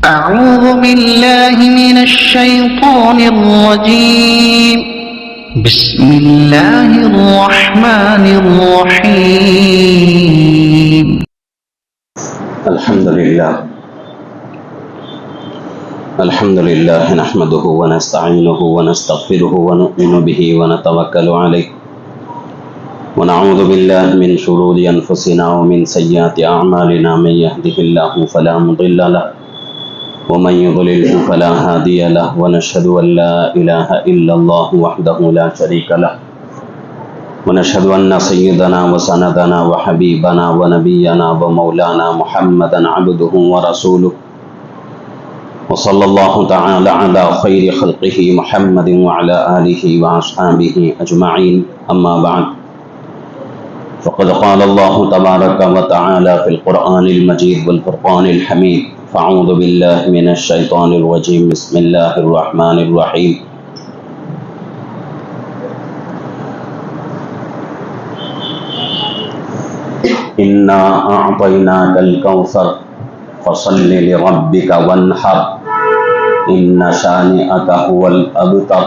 أعوذ بالله من الشيطان الرجيم. بسم الله الرحمن الرحيم. الحمد لله نحمده ونستعينه ونستغفره ونؤمن به ونتوكل عليه ونعوذ بالله من شرور أنفسنا ومن سيئات أعمالنا. من يهده الله فلا مضل له ومن يضلله فلا هادي له ونشهد أن لا إله إلا الله وحده لا شريك له ونشهد أن سيدنا وسندنا وحبيبنا ونبينا ومولانا محمدا عبده ورسوله وصلى الله تعالى على خير خلقه محمد وعلى آله وأصحابه أجمعين. أما بعد، فقد قال الله تبارك وتعالى في القرآن المجيد والفرقان الحميد: فأعوذ بالله من الشيطان الرجيم. بسم الله الرحمن الرحيم. إنا أعطيناك الكوثر فصل لربك وانحر إن شانئك هو الأبتر.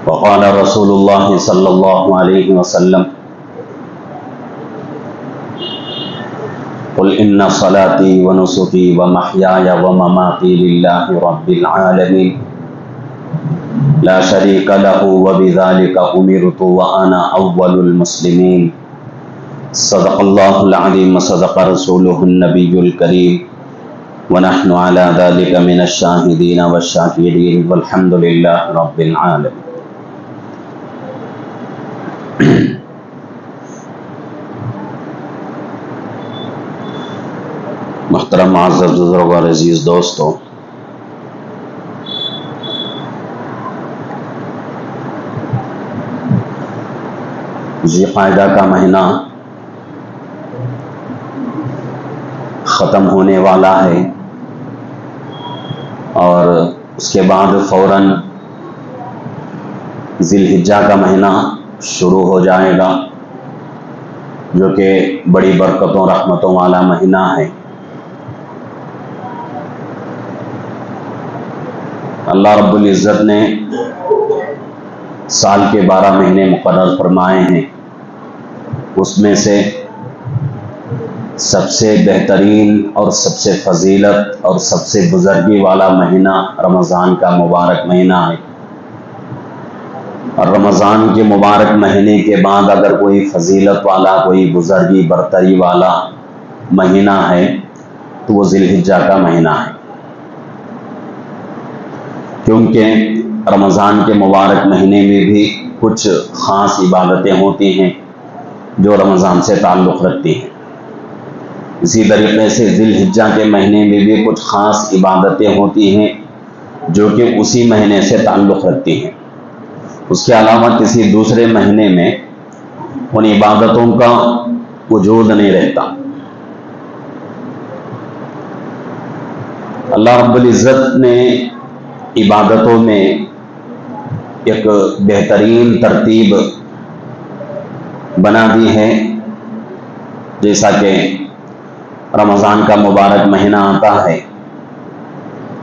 وقال رسول الله صلى الله عليه وسلم: قل إن صلاتي ونسكي ومحياي ومماتي لله رب العالمين لا شريك له وبذلك أمرت وأنا أول المسلمين. صدق الله العظيم وصدق رسوله النبي الكريم ونحن على ذلك من الشاهدين والشاكرين والحمد لله رب العالمين. محترم معزز بزرگ اور عزیز دوستو، ذی قعدہ کا مہینہ ختم ہونے والا ہے اور اس کے بعد فوراً ذی الحجہ کا مہینہ شروع ہو جائے گا، جو کہ بڑی برکتوں رحمتوں والا مہینہ ہے۔ اللہ رب العزت نے سال کے 12 مہینے مقرر فرمائے ہیں، اس میں سے سب سے بہترین اور سب سے فضیلت اور سب سے بزرگی والا مہینہ رمضان کا مبارک مہینہ ہے۔ اور رمضان کے مبارک مہینے کے بعد اگر کوئی فضیلت والا، کوئی بزرگی برتری والا مہینہ ہے تو وہ ذی الحجہ کا مہینہ ہے، کیونکہ رمضان کے مبارک مہینے میں بھی کچھ خاص عبادتیں ہوتی ہیں جو رمضان سے تعلق رکھتی ہیں۔ اسی طریقے سے ذی الحجہ کے مہینے میں بھی کچھ خاص عبادتیں ہوتی ہیں جو کہ اسی مہینے سے تعلق رکھتی ہیں۔ اس کے علاوہ کسی دوسرے مہینے میں ان عبادتوں کا وجود نہیں رہتا۔ اللہ رب العزت نے عبادتوں میں ایک بہترین ترتیب بنا دی ہے، جیسا کہ رمضان کا مبارک مہینہ آتا ہے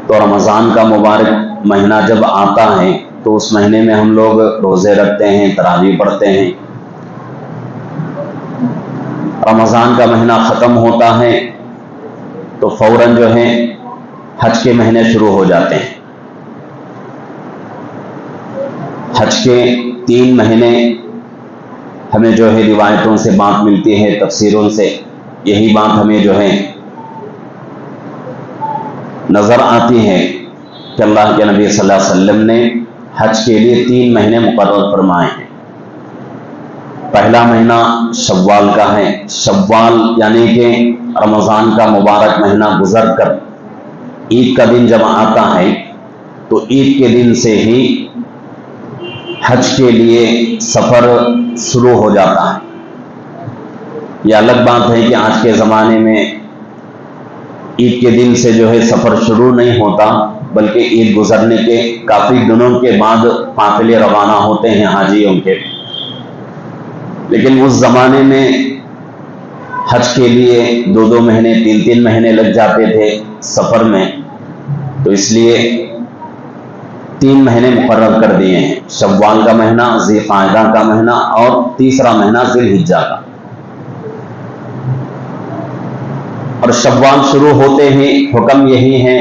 تو رمضان کا مبارک مہینہ جب آتا ہے تو اس مہینے میں ہم لوگ روزے رکھتے ہیں، تراویح پڑھتے ہیں۔ رمضان کا مہینہ ختم ہوتا ہے تو فوراً جو ہے حج کے مہینے شروع ہو جاتے ہیں۔ حج کے 3 مہینے ہمیں جو ہے روایتوں سے بات ملتی ہے، تفسیروں سے یہی بات ہمیں جو ہے نظر آتی ہے کہ اللہ کے نبی صلی اللہ علیہ وسلم نے حج کے لیے 3 مہینے مقرر فرمائے ہیں۔ پہلا مہینہ شوال کا ہے، شوال یعنی کہ رمضان کا مبارک مہینہ گزر کر عید کا دن جب آتا ہے تو عید کے دن سے ہی حج کے لیے سفر شروع ہو جاتا ہے۔ یہ الگ بات ہے کہ آج کے زمانے میں عید کے دن سے جو ہے سفر شروع نہیں ہوتا، بلکہ عید گزرنے کے کافی دنوں کے بعد قافلے روانہ ہوتے ہیں حاجیوں کے۔ لیکن اس زمانے میں حج کے لیے 2 مہینے 3 مہینے لگ جاتے تھے سفر میں، تو اس لیے 3 مہینے مقرر کر دیے ہیں، شوال کا مہینہ، ذی قعدہ کا مہینہ اور تیسرا مہینہ ذی الحجہ کا۔ اور شوال شروع ہوتے ہی حکم یہی ہے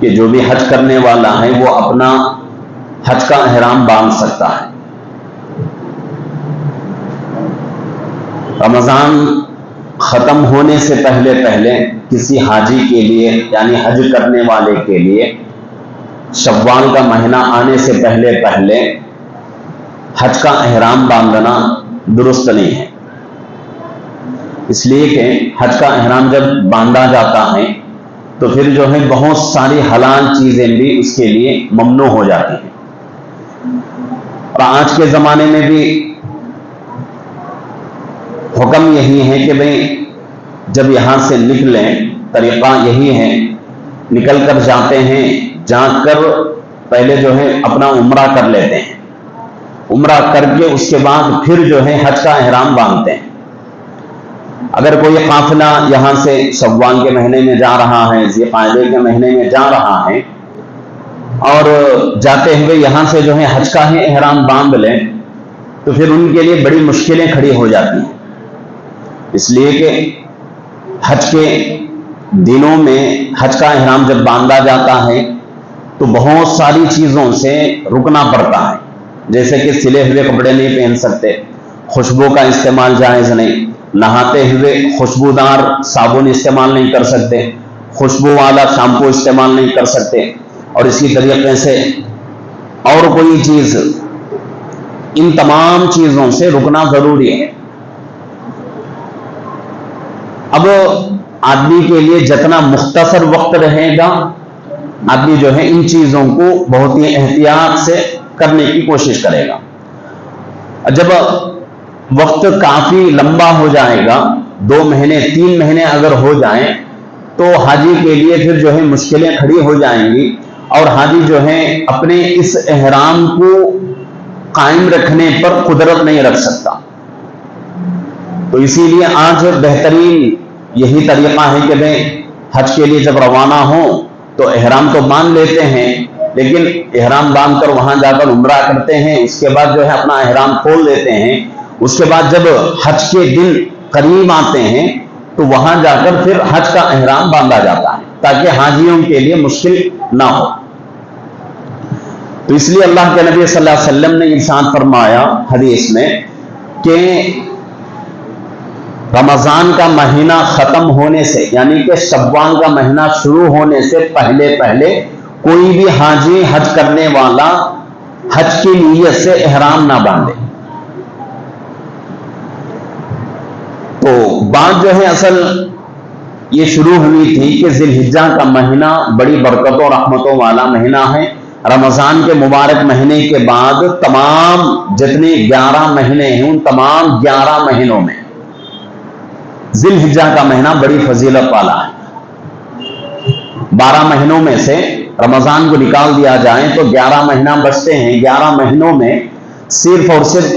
کہ جو بھی حج کرنے والا ہے وہ اپنا حج کا احرام باندھ سکتا ہے۔ رمضان ختم ہونے سے پہلے کسی حاجی کے لیے یعنی حج کرنے والے کے لیے شوال کا مہینہ آنے سے پہلے حج کا احرام باندھنا درست نہیں ہے، اس لیے کہ حج کا احرام جب باندھا جاتا ہے تو پھر جو ہے بہت ساری حلال چیزیں بھی اس کے لیے ممنوع ہو جاتی ہیں۔ اور آج کے زمانے میں بھی حکم یہی ہے کہ بھئی جب یہاں سے نکلیں طریقہ یہی ہے، نکل کر جاتے ہیں، جا کر پہلے جو ہے اپنا عمرہ کر لیتے ہیں، عمرہ کر کے اس کے بعد پھر جو ہے حج کا احرام باندھتے ہیں۔ اگر کوئی قافلہ یہاں سے شوال کے مہینے میں جا رہا ہے، ذی قعدہ کے مہینے میں جا رہا ہے اور جاتے ہوئے یہاں سے جو ہے حج کا ہی احرام باندھ لیں تو پھر ان کے لیے بڑی مشکلیں کھڑی ہو جاتی ہیں، اس لیے کہ حج کے دنوں میں حج کا احرام جب باندھا جاتا ہے تو بہت ساری چیزوں سے رکنا پڑتا ہے، جیسے کہ سلے ہوئے کپڑے نہیں پہن سکتے، خوشبو کا استعمال جائز نہیں، نہاتے ہوئے خوشبودار صابن استعمال نہیں کر سکتے، خوشبو والا شیمپو استعمال نہیں کر سکتے، اور اسی طریقے سے اور کوئی چیز، ان تمام چیزوں سے رکنا ضروری ہے۔ اب آدمی کے لیے جتنا مختصر وقت رہے گا آدمی جو ہے ان چیزوں کو بہت ہی احتیاط سے کرنے کی کوشش کرے گا۔ جب وقت کافی لمبا ہو جائے گا، 2 مہینے 3 مہینے اگر ہو جائیں تو حاجی کے لیے پھر جو ہے مشکلیں کھڑی ہو جائیں گی، اور حاجی جو ہے اپنے اس احرام کو قائم رکھنے پر قدرت نہیں رکھ سکتا۔ تو اسی لیے آج بہترین یہی طریقہ ہے کہ بھئی حج کے لیے جب روانہ ہوں تو احرام تو باندھ لیتے ہیں، لیکن احرام باندھ کر وہاں جا کر عمرہ کرتے ہیں، اس کے بعد جو ہے اپنا احرام کھول دیتے ہیں، اس کے بعد جب حج کے دن قریب آتے ہیں تو وہاں جا کر پھر حج کا احرام باندھا جاتا ہے تاکہ حاجیوں کے لیے مشکل نہ ہو۔ تو اس لیے اللہ کے نبی صلی اللہ علیہ وسلم نے ارشاد فرمایا حدیث میں کہ رمضان کا مہینہ ختم ہونے سے یعنی کہ شوال کا مہینہ شروع ہونے سے پہلے کوئی بھی حاجی حج کرنے والا حج کی نیت سے احرام نہ باندھے۔ تو بات جو ہے اصل یہ شروع ہوئی تھی کہ ذی الحجہ کا مہینہ بڑی برکتوں رحمتوں والا مہینہ ہے۔ رمضان کے مبارک مہینے کے بعد تمام جتنے 11 مہینے ہیں ان تمام 11 مہینوں میں ذی الحجہ کا مہینہ بڑی فضیلت والا ہے۔ 12 مہینوں میں سے رمضان کو نکال دیا جائے تو 11 مہینہ بچتے ہیں، 11 مہینوں میں صرف اور صرف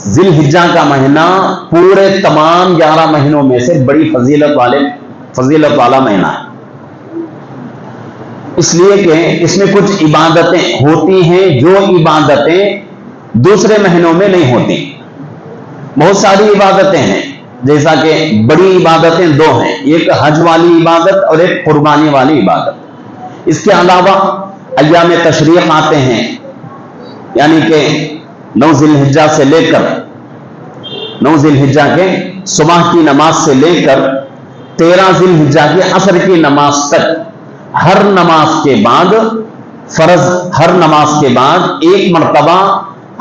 ذی الحجہ کا مہینہ پورے تمام 11 مہینوں میں سے بڑی فضیلت والا مہینہ ہے، اس لیے کہ اس میں کچھ عبادتیں ہوتی ہیں جو عبادتیں دوسرے مہینوں میں نہیں ہوتی۔ بہت ساری عبادتیں ہیں، جیسا کہ بڑی عبادتیں 2 ہیں، ایک حج والی عبادت اور ایک قربانی والی عبادت۔ اس کے علاوہ ایام تشریق آتے ہیں، یعنی کہ 9 ذی الحجہ سے لے کر 9 ذی الحجہ کے صبح کی نماز سے لے کر 13 ذی الحجہ کے عصر کی نماز تک، ہر نماز کے بعد فرض، ہر نماز کے بعد ایک مرتبہ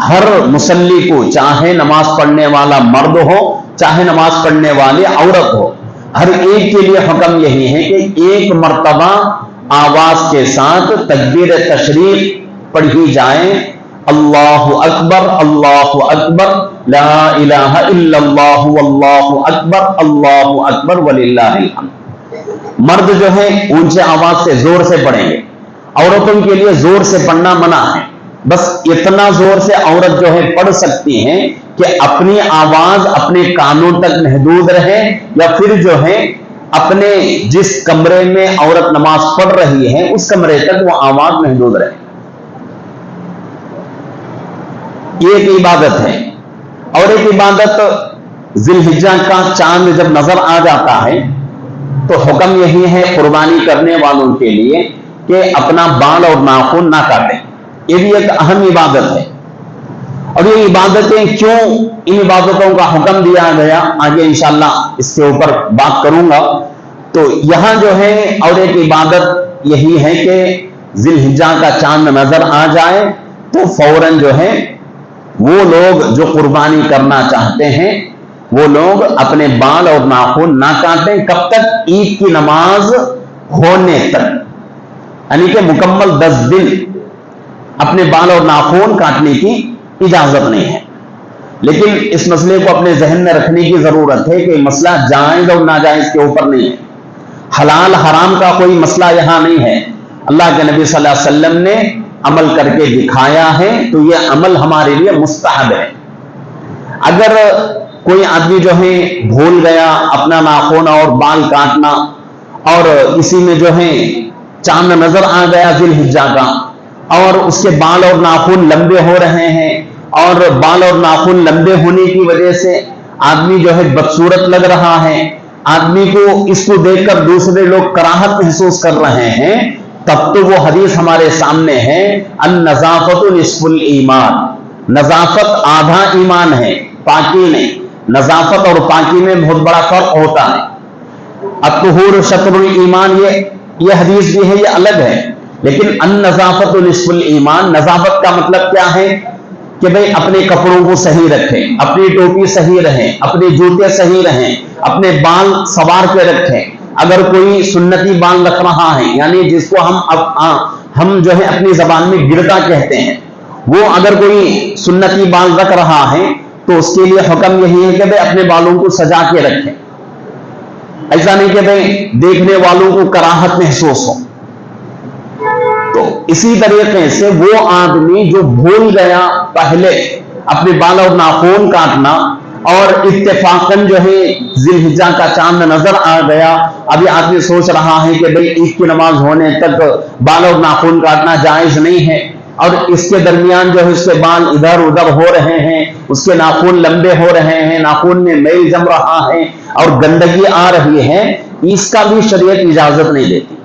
ہر مصلی کو، چاہے نماز پڑھنے والا مرد ہو چاہے نماز پڑھنے والی عورت ہو، ہر ایک کے لیے حکم یہی ہے کہ ایک مرتبہ آواز کے ساتھ تکبیر تشریق پڑھی جائے، اللہ اکبر لا الہ الا اللہ واللہ اکبر وللہ الحمد۔ مرد جو ہے اونچے آواز سے زور سے پڑھیں گے، عورتوں کے لیے زور سے پڑھنا منع ہے، بس اتنا زور سے عورت جو ہے پڑھ سکتی ہیں کہ اپنی آواز اپنے کانوں تک محدود رہے، یا پھر جو ہے اپنے جس کمرے میں عورت نماز پڑھ رہی ہے اس کمرے تک وہ آواز محدود رہے. یہ ایک عبادت ہے. اور ایک عبادت ذی الحجہ کا چاند جب نظر آ جاتا ہے تو حکم یہی ہے قربانی کرنے والوں کے لیے کہ اپنا بال اور ناخن نہ کاٹیں. یہ بھی ایک اہم عبادت ہے. اور یہ عبادتیں کیوں ان عبادتوں کا حکم دیا گیا آگے انشاءاللہ اس کے اوپر بات کروں گا. تو یہاں جو ہے اور ایک عبادت یہی ہے کہ ذی الحجہ کا چاند نظر آ جائے تو فوراً جو ہے وہ لوگ جو قربانی کرنا چاہتے ہیں وہ لوگ اپنے بال اور ناخن نہ کاٹیں. کب تک؟ عید کی نماز ہونے تک، یعنی کہ مکمل 10 دن اپنے بال اور ناخن کاٹنے کی اجازت نہیں ہے. لیکن اس مسئلے کو اپنے ذہن میں رکھنے کی ضرورت ہے کہ مسئلہ جائز اور ناجائز کے اوپر نہیں ہے، حلال حرام کا کوئی مسئلہ یہاں نہیں ہے. اللہ کے نبی صلی اللہ علیہ وسلم نے عمل کر کے دکھایا ہے تو یہ عمل ہمارے لیے مستحب ہے. اگر کوئی آدمی جو ہے بھول گیا اپنا ناخن اور بال کاٹنا، اور اسی میں جو ہے چاند نظر آ گیا ذی الحجہ کا، اور اس کے بال اور ناخن لمبے ہو رہے ہیں، اور بال اور ناخن لمبے ہونے کی وجہ سے آدمی جو ہے بدصورت لگ رہا ہے، آدمی کو اس کو دیکھ کر دوسرے لوگ کراہت محسوس کر رہے ہیں، تب تو وہ حدیث ہمارے سامنے ہے النظافت نصف الایمان، نظافت آدھا ایمان ہے، پاکی نہیں. نظافت اور پاکی میں بہت بڑا فرق ہوتا ہے. الطہور شطر الایمان یہ حدیث بھی ہے، یہ الگ ہے. لیکن النظافت نصف الایمان، نظافت کا مطلب کیا ہے کہ بھئی اپنے کپڑوں کو صحیح رکھیں، اپنی ٹوپی صحیح رہیں، اپنے جوتے صحیح رہیں، اپنے بال سنوار کے رکھیں. اگر کوئی سنتی بال رکھ رہا ہے، یعنی جس کو ہم جو ہے اپنی زبان میں گرتا کہتے ہیں، وہ اگر کوئی سنتی بال رکھ رہا ہے تو اس کے لیے حکم یہی ہے کہ بھئی اپنے بالوں کو سجا کے رکھیں. ایسا نہیں کہ بھئی دیکھنے والوں کو کراہت محسوس ہو. تو اسی طریقے سے وہ آدمی جو بھول گیا پہلے اپنے بال اور ناخن کاٹنا، اور اتفاقاً جو ہے ذی الحجہ کا چاند نظر آ گیا، ابھی آدمی سوچ رہا ہے کہ بھئی عید کی نماز ہونے تک بال اور ناخن کاٹنا جائز نہیں ہے، اور اس کے درمیان جو ہے اس کے بال ادھر ادھر ہو رہے ہیں، اس کے ناخن لمبے ہو رہے ہیں، ناخن میں میل جم رہا ہے اور گندگی آ رہی ہے، اس کا بھی شریعت اجازت نہیں دیتی.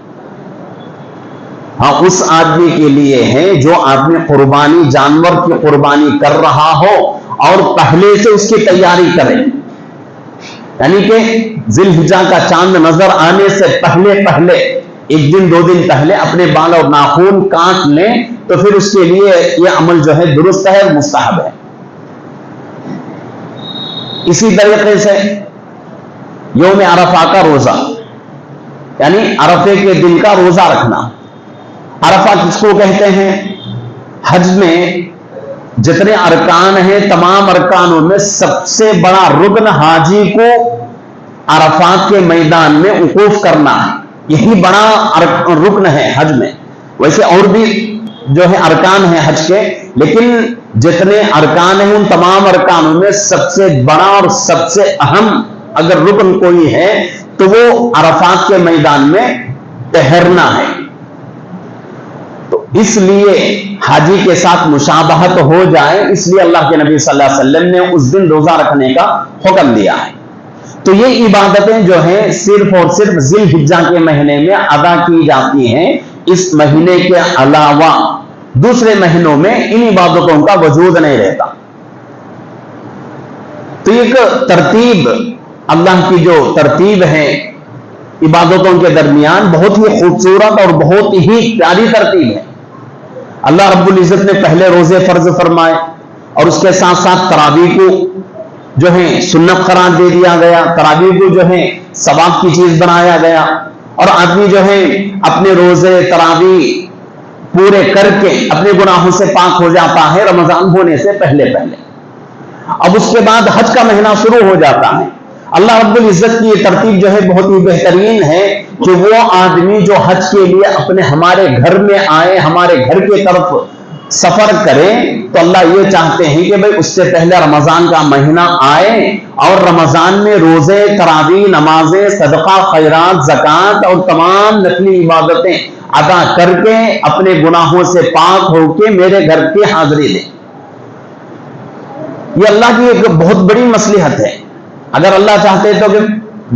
ہاں اس آدمی کے لیے ہے جو آدمی قربانی، جانور کی قربانی کر رہا ہو اور پہلے سے اس کی تیاری کرے، یعنی کہ ذی الحجہ کا چاند نظر آنے سے پہلے 1 دن 2 دن پہلے اپنے بال اور ناخن کاٹ لیں تو پھر اس کے لیے یہ عمل جو ہے درست ہے، مستحب ہے. اسی طریقے سے یوم عرفہ کا روزہ، یعنی عرفے کے دن کا روزہ رکھنا. عرفہ کس کو کہتے ہیں؟ حج میں جتنے ارکان ہیں تمام ارکانوں میں سب سے بڑا رکن حاجی کو عرفات کے میدان میں وقوف کرنا ہے، یہی بڑا رکن ہے حج میں. ویسے اور بھی جو ہے ارکان ہیں حج کے، لیکن جتنے ارکان ہیں ان تمام ارکانوں میں سب سے بڑا اور سب سے اہم اگر رکن کوئی ہے تو وہ عرفات کے میدان میں ٹہرنا ہے. تو اس لیے حاجی کے ساتھ مشابہت ہو جائے، اس لیے اللہ کے نبی صلی اللہ علیہ وسلم نے اس دن روزہ رکھنے کا حکم دیا ہے. تو یہ عبادتیں جو ہیں صرف اور صرف ذی الحجہ کے مہینے میں ادا کی جاتی ہیں. اس مہینے کے علاوہ دوسرے مہینوں میں ان عبادتوں کا وجود نہیں رہتا. تو ایک ترتیب، اللہ کی جو ترتیب ہے عبادتوں کے درمیان، بہت ہی خوبصورت اور بہت ہی پیاری ترتیب ہے. اللہ رب العزت نے پہلے روزے فرض فرمائے، اور اس کے ساتھ ساتھ تراویح کو جو ہے سنت قرار دے دیا گیا، تراویح کو جو ہے ثواب کی چیز بنایا گیا، اور آدمی جو ہے اپنے روزے تراویح پورے کر کے اپنے گناہوں سے پاک ہو جاتا ہے رمضان ہونے سے پہلے. اب اس کے بعد حج کا مہینہ شروع ہو جاتا ہے. اللہ رب العزت کی یہ ترتیب جو ہے بہت ہی بہترین ہے کہ وہ آدمی جو حج کے لیے ہمارے گھر میں آئے، ہمارے گھر کی طرف سفر کرے تو اللہ یہ چاہتے ہیں کہ بھئی اس سے پہلے رمضان کا مہینہ آئے اور رمضان میں روزے، تراویح، نمازیں، صدقہ، خیرات، زکوٰۃ اور تمام نفلی عبادتیں ادا کر کے اپنے گناہوں سے پاک ہو کے میرے گھر کی حاضری دیں۔ یہ اللہ کی ایک بہت بڑی مصلحت ہے۔ اگر اللہ چاہتے تو کہ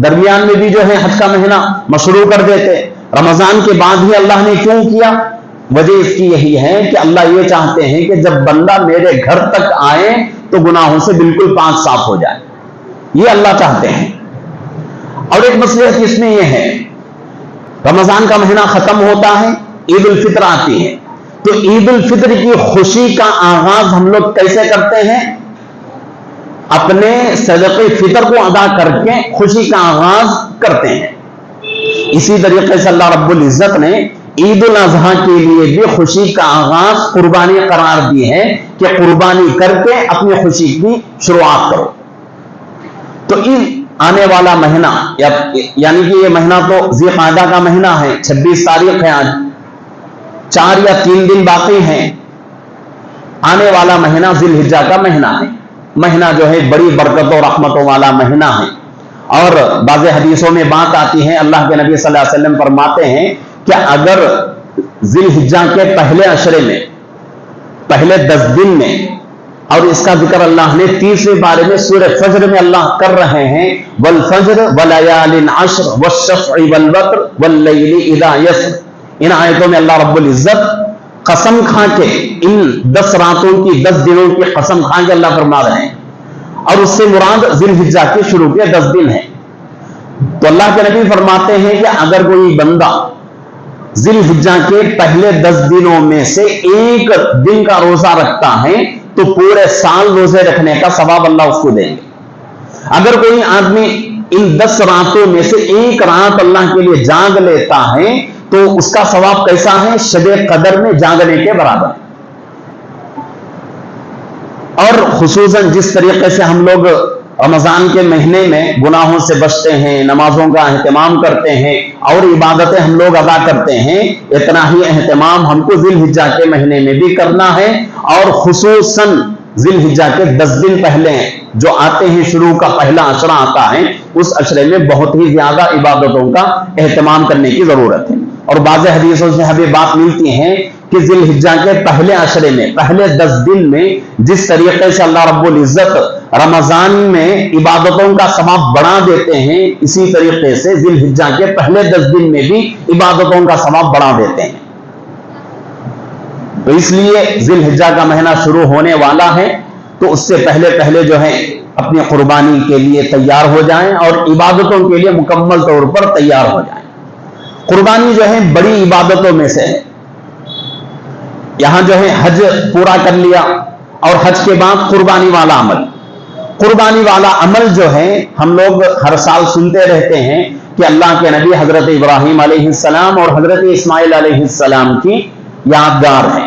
درمیان میں بھی جو ہے حج کا مہینہ مشروع کر دیتے، رمضان کے بعد ہی اللہ نے کیوں کیا؟ وجہ اس کی یہی ہے کہ اللہ یہ چاہتے ہیں کہ جب بندہ میرے گھر تک آئے تو گناہوں سے بالکل پاک صاف ہو جائے، یہ اللہ چاہتے ہیں۔ اور ایک مصلحت اس میں یہ ہے، رمضان کا مہینہ ختم ہوتا ہے، عید الفطر آتی ہے، تو عید الفطر کی خوشی کا آغاز ہم لوگ کیسے کرتے ہیں؟ اپنے صدقے فطر کو ادا کر کے خوشی کا آغاز کرتے ہیں۔ اسی طریقے سے اللہ رب العزت نے عید الاضحیٰ کے لیے بھی خوشی کا آغاز قربانی قرار دی ہے کہ قربانی کر کے اپنی خوشی کی شروعات کرو۔ تو عید آنے والا مہینہ یعنی کہ یہ مہینہ تو ذی القعدہ کا مہینہ ہے، 26 تاریخ ہے آج، 4 یا 3 دن باقی ہیں۔ آنے والا مہینہ ذی الحجہ کا مہینہ ہے، مہینہ جو ہے بڑی برکتوں رحمتوں والا مہینہ ہے۔ اور بعض حدیثوں میں بات آتی ہے، اللہ کے نبی صلی اللہ علیہ وسلم فرماتے ہیں کہ اگر ذی الحجہ کے پہلے عشرے میں، پہلے 10 دن میں، اور اس کا ذکر اللہ نے 30ویں پارے میں سورہ فجر میں اللہ کر رہے ہیں، والفجر ولیال عشر والشفع والوتر واللیل اذا یسر، ان آیتوں میں اللہ رب العزت قسم کھا کے ان 10 راتوں کی 10 دنوں کی قسم کھا کے اللہ فرما رہے ہیں، اور اس سے مراد ذی الحجہ کے شروع کے 10 دن ہیں۔ تو اللہ کے نبی فرماتے ہیں کہ اگر کوئی بندہ ذی الحجہ کے پہلے 10 دنوں میں سے ایک دن کا روزہ رکھتا ہے تو پورے سال روزے رکھنے کا ثواب اللہ اس کو دیں گے۔ اگر کوئی آدمی ان 10 راتوں میں سے ایک رات اللہ کے لیے جاگ لیتا ہے تو اس کا ثواب کیسا ہے؟ شب قدر میں جاگنے کے برابر۔ اور خصوصاً جس طریقے سے ہم لوگ رمضان کے مہینے میں گناہوں سے بچتے ہیں، نمازوں کا اہتمام کرتے ہیں اور عبادتیں ہم لوگ ادا کرتے ہیں، اتنا ہی اہتمام ہم کو ذی الحجہ کے مہینے میں بھی کرنا ہے۔ اور خصوصاً ذی الحجہ کے 10 دن پہلے جو آتے ہیں، شروع کا پہلا عشرہ آتا ہے، اس عشرے میں بہت ہی زیادہ عبادتوں کا اہتمام کرنے کی ضرورت ہے۔ اور بعض حدیثوں سے ہمیں بات ملتی ہے کہ ذی الحجہ کے پہلے عشرے میں، پہلے 10 دن میں جس طریقے سے اللہ رب العزت رمضان میں عبادتوں کا ثواب بڑھا دیتے ہیں، اسی طریقے سے ذی الحجہ کے پہلے 10 دن میں بھی عبادتوں کا ثواب بڑھا دیتے ہیں۔ تو اس لیے ذی الحجہ کا مہینہ شروع ہونے والا ہے، تو اس سے پہلے جو ہے اپنی قربانی کے لیے تیار ہو جائیں اور عبادتوں کے لیے مکمل طور پر تیار ہو جائیں۔ قربانی جو ہے بڑی عبادتوں میں سے ہے۔ یہاں جو ہے حج پورا کر لیا اور حج کے بعد قربانی والا عمل، قربانی والا عمل جو ہے ہم لوگ ہر سال سنتے رہتے ہیں کہ اللہ کے نبی حضرت ابراہیم علیہ السلام اور حضرت اسماعیل علیہ السلام کی یادگار ہے۔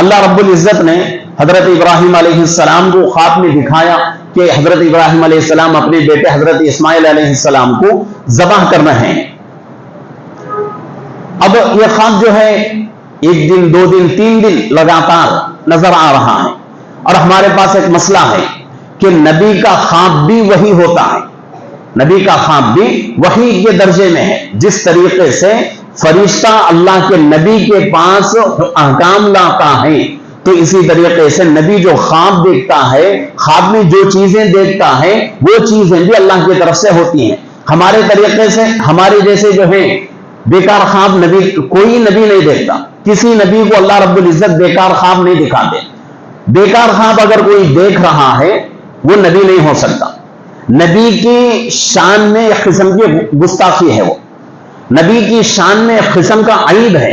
اللہ رب العزت نے حضرت ابراہیم علیہ السلام کو خواب میں دکھایا کہ حضرت ابراہیم علیہ السلام اپنے بیٹے حضرت اسماعیل علیہ السلام کو ذبح کر رہے ہیں۔ اب یہ خواب جو ہے 1 دن 2 دن 3 دن لگاتار نظر آ رہا ہے، اور ہمارے پاس ایک مسئلہ ہے کہ نبی کا خواب بھی وہی ہوتا ہے، نبی کا خواب بھی وہی کے درجے میں ہے۔ جس طریقے سے فرشتہ اللہ کے نبی کے پاس احکام لاتا ہے، تو اسی طریقے سے نبی جو خواب دیکھتا ہے، خواب میں جو چیزیں دیکھتا ہے وہ چیزیں بھی اللہ کی طرف سے ہوتی ہیں۔ ہمارے طریقے سے ہمارے جیسے جو ہیں بیکار خواب کوئی نبی نہیں دیکھتا، کسی نبی کو اللہ رب العزت بیکار خواب نہیں دکھاتے۔ بیکار خواب اگر کوئی دیکھ رہا ہے وہ نبی نہیں ہو سکتا۔ نبی کی شان میں ایک قسم کی گستاخی ہے، وہ نبی کی شان میں ایک قسم کا عیب ہے،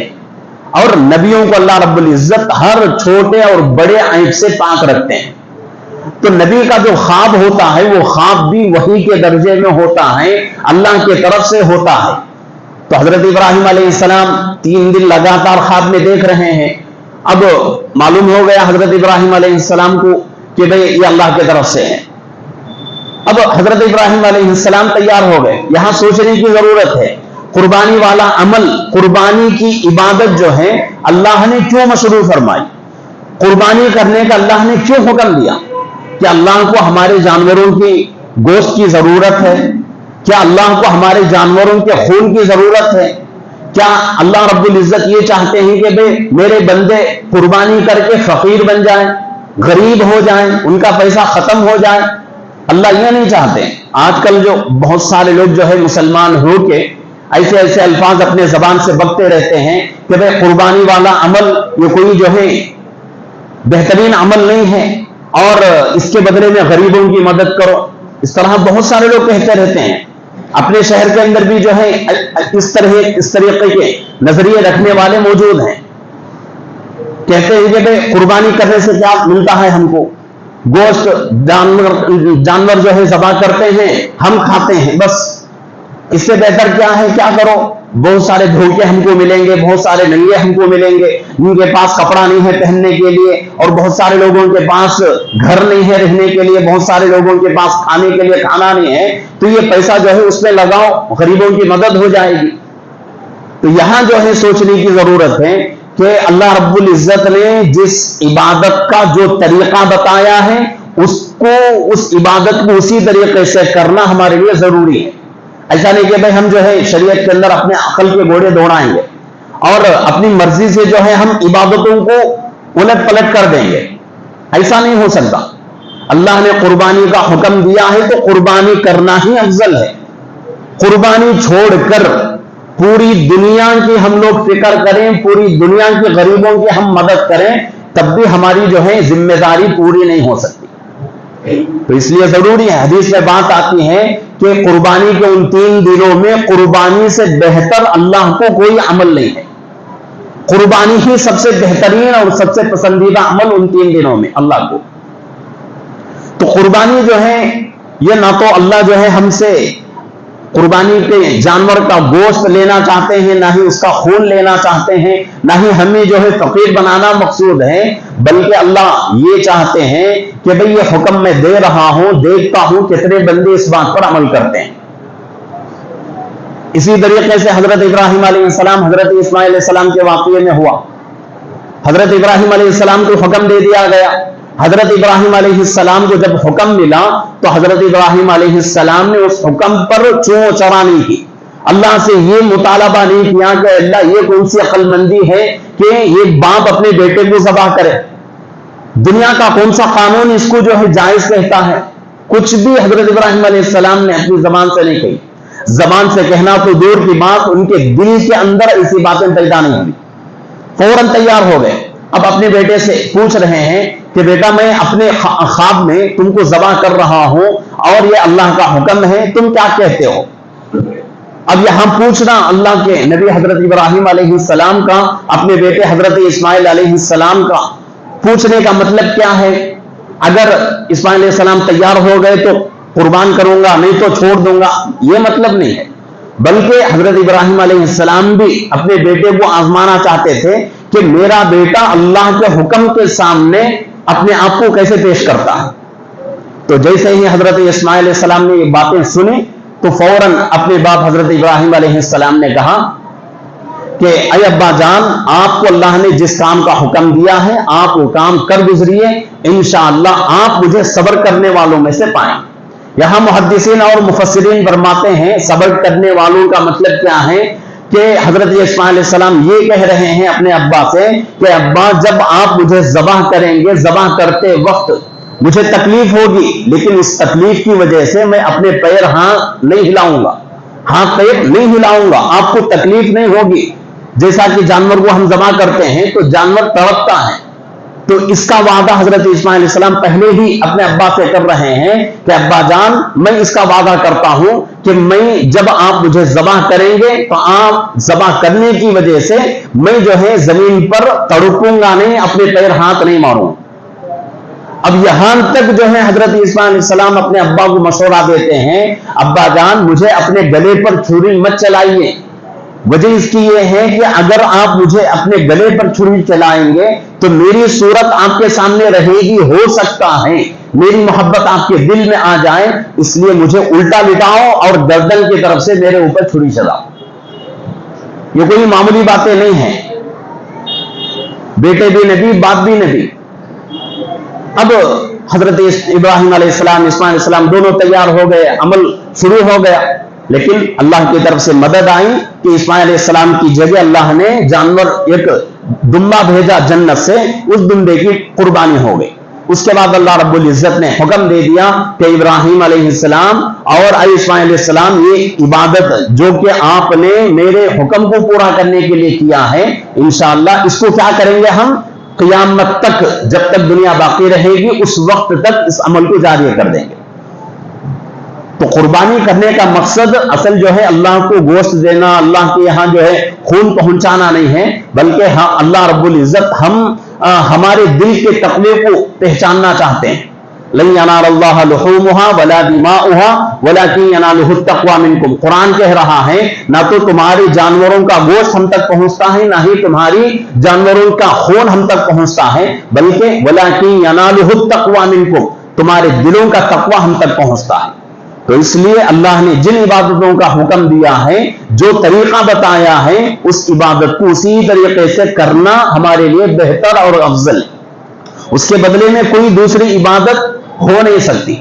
اور نبیوں کو اللہ رب العزت ہر چھوٹے اور بڑے عیب سے پاک رکھتے ہیں۔ تو نبی کا جو خواب ہوتا ہے وہ خواب بھی وحی کے درجے میں ہوتا ہے، اللہ کی طرف سے ہوتا ہے۔ تو حضرت ابراہیم علیہ السلام 3 دن لگاتار خواب میں دیکھ رہے ہیں۔ اب معلوم ہو گیا حضرت ابراہیم علیہ السلام کو کہ بھئی یہ اللہ کی طرف سے ہے۔ اب حضرت ابراہیم علیہ السلام تیار ہو گئے۔ یہاں سوچنے کی ضرورت ہے، قربانی والا عمل، قربانی کی عبادت جو ہے اللہ نے کیوں مشروع فرمائی؟ قربانی کرنے کا اللہ نے کیوں حکم دیا؟ کیا اللہ کو ہمارے جانوروں کی گوشت کی ضرورت ہے؟ کیا اللہ کو ہمارے جانوروں کے خون کی ضرورت ہے؟ کیا اللہ رب العزت یہ چاہتے ہیں کہ بھئی میرے بندے قربانی کر کے فقیر بن جائیں، غریب ہو جائیں، ان کا پیسہ ختم ہو جائے؟ اللہ یہ نہیں چاہتے۔ آج کل جو بہت سارے لوگ جو ہے مسلمان ہو کے ایسے ایسے الفاظ اپنے زبان سے بکتے رہتے ہیں کہ بھئی قربانی والا عمل یہ کوئی جو ہے بہترین عمل نہیں ہے، اور اس کے بدلے میں غریبوں کی مدد کرو، اس طرح بہت سارے لوگ کہتے رہتے ہیں۔ اپنے شہر کے اندر بھی جو ہے اس طریقے کے نظریے رکھنے والے موجود ہیں، کہتے ہیں کہ بھئی قربانی کرنے سے کیا ملتا ہے ہم کو؟ گوشت جانور جو ہے ذبح کرتے ہیں، ہم کھاتے ہیں، بس اس سے بہتر کیا ہے؟ کیا کرو، بہت سارے دھوکے ہم کو ملیں گے، بہت سارے ننگے ہم کو ملیں گے، ان کے پاس کپڑا نہیں ہے پہننے کے لیے، اور بہت سارے لوگوں کے پاس گھر نہیں ہے رہنے کے لیے، بہت سارے لوگوں کے پاس کھانے کے لیے کھانا نہیں ہے، تو یہ پیسہ جو ہے اس میں لگاؤ، غریبوں کی مدد ہو جائے گی۔ تو یہاں جو ہے سوچنے کی ضرورت ہے کہ اللہ رب العزت نے جس عبادت کا جو طریقہ بتایا ہے اس عبادت کو اسی طریقے سے کرنا ہمارے لیے ضروری ہے۔ ایسا نہیں کہ بھئی ہم جو ہے شریعت کے اندر اپنے عقل کے گھوڑے دوڑائیں گے اور اپنی مرضی سے جو ہے ہم عبادتوں کو الٹ پلٹ کر دیں گے، ایسا نہیں ہو سکتا۔ اللہ نے قربانی کا حکم دیا ہے تو قربانی کرنا ہی افضل ہے۔ قربانی چھوڑ کر پوری دنیا کی ہم لوگ فکر کریں، پوری دنیا کے غریبوں کی ہم مدد کریں، تب بھی ہماری جو ہے ذمہ داری پوری نہیں ہو سکتی۔ تو اس لیے ضروری ہے، حدیث میں بات آتی ہے کہ قربانی کے ان 3 دنوں میں قربانی سے بہتر اللہ کو کوئی عمل نہیں ہے۔ قربانی ہی سب سے بہترین اور سب سے پسندیدہ عمل ان 3 دنوں میں اللہ کو۔ تو قربانی جو ہے یہ نہ تو اللہ جو ہے ہم سے قربانی کے جانور کا گوشت لینا چاہتے ہیں، نہ ہی اس کا خون لینا چاہتے ہیں، نہ ہی ہمیں جو ہے فقیر بنانا مقصود ہے، بلکہ اللہ یہ چاہتے ہیں کہ بھئی یہ حکم میں دے رہا ہوں، دیکھتا ہوں کتنے بندے اس بات پر عمل کرتے ہیں۔ اسی طریقے سے حضرت ابراہیم علیہ السلام حضرت اسماعیل علیہ السلام کے واقعے میں ہوا۔ حضرت ابراہیم علیہ السلام کو حکم دے دیا گیا۔ حضرت ابراہیم علیہ السلام کو جب حکم ملا تو حضرت ابراہیم علیہ السلام نے اس حکم پر چوں چرا نہیں کی، اللہ سے یہ مطالبہ نہیں کیا کہ اللہ یہ کون سی عقل مندی ہے کہ یہ باپ اپنے بیٹے کو ذبح کرے، دنیا کا کون سا قانون اس کو جو ہے جائز کہتا ہے؟ کچھ بھی حضرت ابراہیم علیہ السلام نے اپنی زبان سے نہیں کہی۔ زبان سے کہنا تو دور کی بات، ان کے دل کے اندر ایسی باتیں پیدا نہیں ہوئی، فوراً تیار ہو گئے۔ اب اپنے بیٹے سے پوچھ رہے ہیں کہ بیٹا میں اپنے خواب میں تم کو ذبح کر رہا ہوں اور یہ اللہ کا حکم ہے، تم کیا کہتے ہو؟ اب یہاں پوچھنا اللہ کے نبی حضرت ابراہیم علیہ السلام کا اپنے بیٹے حضرت اسماعیل علیہ السلام کا پوچھنے کا مطلب کیا ہے؟ اگر اسماعیل علیہ السلام تیار ہو گئے تو قربان کروں گا، نہیں تو چھوڑ دوں گا، یہ مطلب نہیں ہے، بلکہ حضرت ابراہیم علیہ السلام بھی اپنے بیٹے کو آزمانا چاہتے تھے کہ میرا بیٹا اللہ کے حکم کے سامنے اپنے آپ کو کیسے پیش کرتا ہے۔ تو جیسے ہی حضرت اسماعیل علیہ السلام نے یہ باتیں سنی تو فوراً اپنے باپ حضرت ابراہیم علیہ السلام نے کہا کہ اے ابا جان، آپ کو اللہ نے جس کام کا حکم دیا ہے آپ وہ کام کر گزریے، انشاءاللہ آپ مجھے صبر کرنے والوں میں سے پائیں۔ یہاں محدثین اور مفسرین فرماتے ہیں صبر کرنے والوں کا مطلب کیا ہے کہ حضرت اسماعیل علیہ السلام یہ کہہ رہے ہیں اپنے ابا سے کہ ابا جب آپ مجھے ذبح کریں گے، ذبح کرتے وقت مجھے تکلیف ہوگی، لیکن اس تکلیف کی وجہ سے میں اپنے پیر ہاتھ نہیں ہلاؤں گا، ہاتھ پیر نہیں ہلاؤں گا، آپ کو تکلیف نہیں ہوگی۔ جیسا کہ جانور کو ہم ذبح کرتے ہیں تو جانور تڑپتا ہے، تو اس کا وعدہ حضرت اسماعیل علیہ السلام پہلے ہی اپنے ابا سے کر رہے ہیں کہ ابا جان میں اس کا وعدہ کرتا ہوں کہ میں جب آپ مجھے ذبح کریں گے تو آپ ذبح کرنے کی وجہ سے میں جو ہے زمین پر تڑپوں گا نہیں، اپنے پیر ہاتھ نہیں ماروں۔ اب یہاں تک جو ہے حضرت اسماعیل علیہ السلام اپنے ابا کو مشورہ دیتے ہیں ابا جان مجھے اپنے گلے پر چھری مت چلائیے، وجہ اس کی یہ ہے کہ اگر آپ مجھے اپنے گلے پر چھری چلائیں گے تو میری صورت آپ کے سامنے رہے گی، ہو سکتا ہے میری محبت آپ کے دل میں آ جائے، اس لیے مجھے الٹا لٹاؤ اور گردن کی طرف سے میرے اوپر چھری چلاؤ۔ یہ کوئی معمولی باتیں نہیں ہیں، بیٹے بھی نبی باپ بھی نبی، اب حضرت ابراہیم علیہ السلام، اسماعیل علیہ السلام دونوں تیار ہو گئے، عمل شروع ہو گیا، لیکن اللہ کی طرف سے مدد آئی کہ اسماعیل علیہ السلام کی جگہ اللہ نے جانور ایک دمبا بھیجا جنت سے، اس دمبے کی قربانی ہو گئی۔ اس کے بعد اللہ رب العزت نے حکم دے دیا کہ ابراہیم علیہ السلام اور اسماعیل علیہ السلام، یہ عبادت جو کہ آپ نے میرے حکم کو پورا کرنے کے لیے کیا ہے، انشاءاللہ اس کو کیا کریں گے ہم، قیامت تک، جب تک دنیا باقی رہے گی اس وقت تک اس عمل کو جاری کر دیں گے۔ تو قربانی کرنے کا مقصد اصل جو ہے اللہ کو گوشت دینا، اللہ کے یہاں جو ہے خون پہنچانا نہیں ہے، بلکہ ہاں اللہ رب العزت ہمارے دل کے تقوی کو پہچاننا چاہتے ہیں۔ لن ینال اللہ لحومها ولا دماؤها ولکن ینالہ التقوی منکم، قرآن کہہ رہا ہے نہ تو تمہاری جانوروں کا گوشت ہم تک پہنچتا ہے، نہ ہی تمہاری جانوروں کا خون ہم تک پہنچتا ہے، بلکہ ولکن ینالہ التقوی منکم، تمہارے دلوں کا تقوی ہم تک پہنچتا ہے۔ تو اس لیے اللہ نے جن عبادتوں کا حکم دیا ہے، جو طریقہ بتایا ہے، اس عبادت کو اسی طریقے سے کرنا ہمارے لیے بہتر اور افضل ہے، اس کے بدلے میں کوئی دوسری عبادت ہو نہیں سکتی۔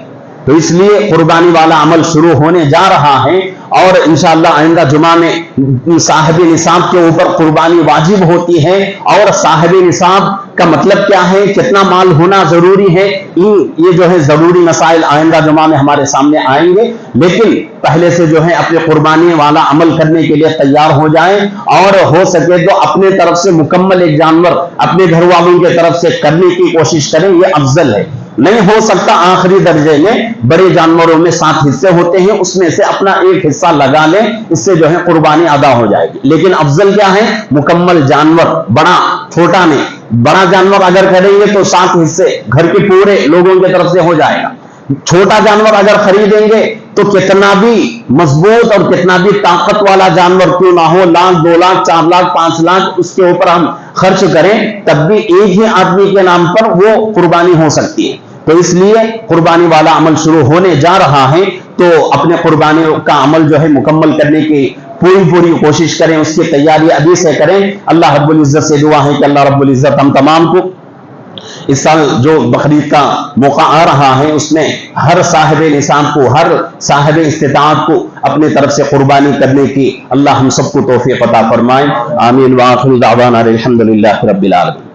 تو اس لیے قربانی والا عمل شروع ہونے جا رہا ہے، اور انشاءاللہ آئندہ جمعہ میں صاحب نصاب کے اوپر قربانی واجب ہوتی ہے، اور صاحب نصاب کا مطلب کیا ہے، کتنا مال ہونا ضروری ہے، یہ جو ہے ضروری مسائل آئندہ جمعہ میں ہمارے سامنے آئیں گے، لیکن پہلے سے جو ہے اپنے قربانی والا عمل کرنے کے لیے تیار ہو جائیں، اور ہو سکے تو اپنے طرف سے مکمل ایک جانور اپنے گھر والوں کی طرف سے کرنے کی کوشش کریں، یہ افضل ہے۔ نہیں ہو سکتا آخری درجے میں بڑے جانوروں میں 7 حصے ہوتے ہیں، اس میں سے اپنا ایک حصہ لگا لیں، اس سے جو ہے قربانی ادا ہو جائے گی۔ لیکن افضل کیا ہے، مکمل جانور، بڑا چھوٹا نہیں، بڑا جانور اگر کریں گے تو 7 حصے گھر کے پورے لوگوں کی طرف سے ہو جائے گا۔ چھوٹا جانور اگر خریدیں گے تو کتنا بھی مضبوط اور کتنا بھی طاقت والا جانور کیوں نہ ہو، 1 لاکھ 2 لاکھ 4 لاکھ 5 لاکھ اس کے اوپر ہم خرچ کریں، تب بھی ایک ہی آدمی کے نام پر وہ قربانی ہو سکتی ہے۔ تو اس لیے قربانی والا عمل شروع ہونے جا رہا ہے، تو اپنے قربانی کا عمل جو ہے مکمل کرنے کی پوری کوشش کریں، اس کی تیاری ابھی سے کریں۔ اللہ رب العزت سے دعا ہے کہ اللہ رب العزت ہم تمام کو اس سال جو بقرعید کا موقع آ رہا ہے، اس میں ہر صاحب نصاب کو، ہر صاحب استطاعت کو اپنے طرف سے قربانی کرنے کی اللہ ہم سب کو توفیق عطا فرمائے۔ آمین۔ وآخر دعوانا الحمدللہ رب العالمین۔